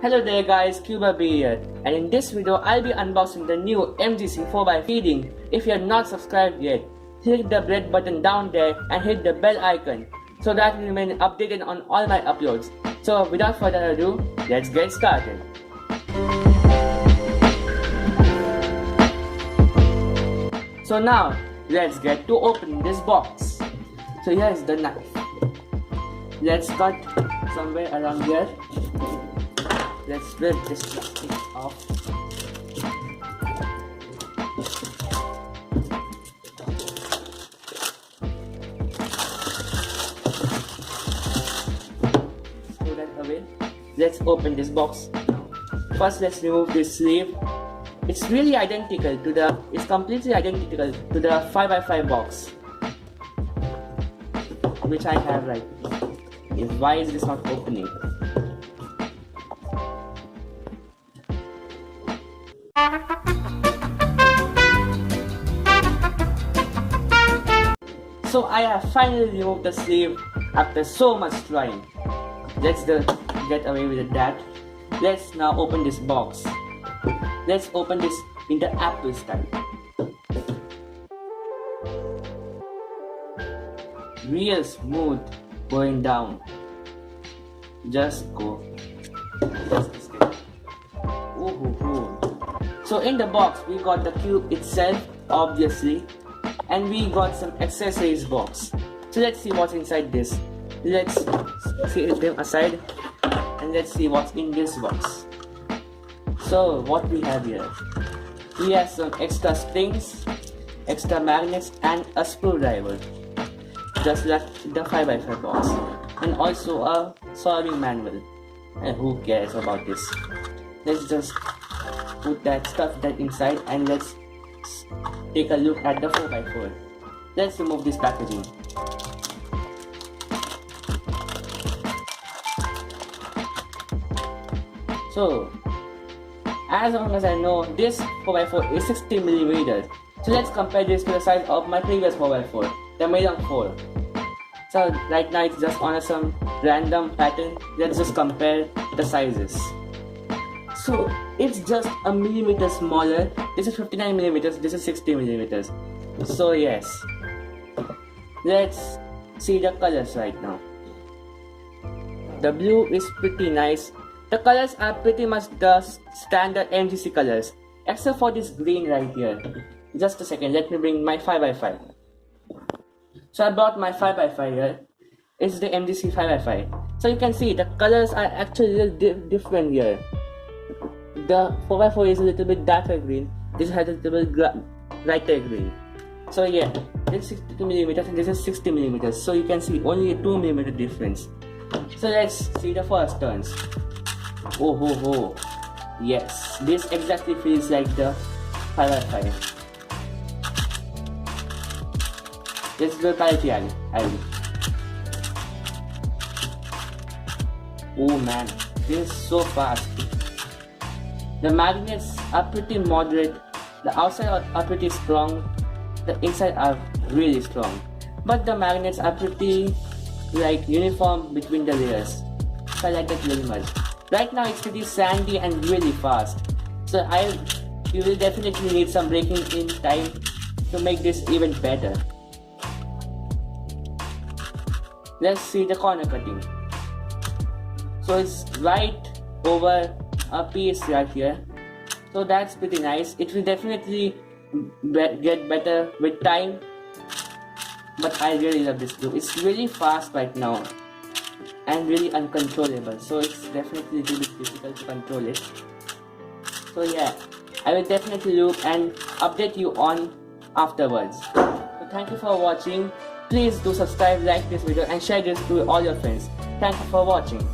Hello there guys, Cuba B here, and in this video I'll be unboxing the new MGC 4x4 feeding. If you're not subscribed yet, hit the red button down there and hit the bell icon so that you remain updated on all my uploads. So without further ado, let's get started. So now, let's get to opening this box. So here is the knife. Let's cut somewhere around here. Let's rip this plastic off. Throw that away. Let's open this box. First, let's remove this sleeve. It's really identical to the. It's completely identical to the 5x5 box, which I have right now. Why is this not opening? So I have finally removed the sleeve after so much trying. Let's get away with that. Let's now open this box. Let's open this in the Apple style. Real smooth going down. Just go. Just escape. Ooh. So in the box we got the cube itself, obviously, and we got some accessories box. So let's see what's inside this. Let's set them aside and let's see what's in this box. So what we have here, we have some extra springs, extra magnets, and a screwdriver, just like the 5x5 box, and also a soldering manual. And who cares about this? Let's just put that inside and let's take a look at the 4x4. Let's remove this packaging. So, as long as I know, this 4x4 is 60mm. So let's compare this to the size of my previous 4x4, the Medium 4. So right now it's just on some random pattern. Let's just compare the sizes. So it's just a millimeter smaller. This is 59mm, this is 60mm. So yes, let's see the colors right now. The blue is pretty nice. The colors are pretty much the standard MGC colors, except for this green right here. Just a second, let me bring my 5x5. So I brought my 5x5 here. It's the MGC 5x5. So you can see the colors are actually a little different here. The 4x4 is a little bit darker green. This has a little bit lighter green. So yeah, this is 62mm and this is 60mm. So you can see only a 2mm difference. So let's see the first turns. Oh. Yes, this exactly feels like the 5x5. Let's go quality. Oh man, this is so fast. The magnets are pretty moderate. The outside are pretty strong. The inside are really strong. But the magnets are pretty uniform between the layers. So I like that very much. Right now it's pretty sandy and really fast. So you will definitely need some braking in time to make this even better. Let's see the corner cutting. So it's right over a piece right here. So that's pretty nice. It will definitely get better with time. But I really love this glue. It's really fast right now and really uncontrollable. So it's definitely a little bit difficult to control it. So yeah, I will definitely look and update you on afterwards. So thank you for watching. Please do subscribe, like this video and share this to all your friends. Thank you for watching.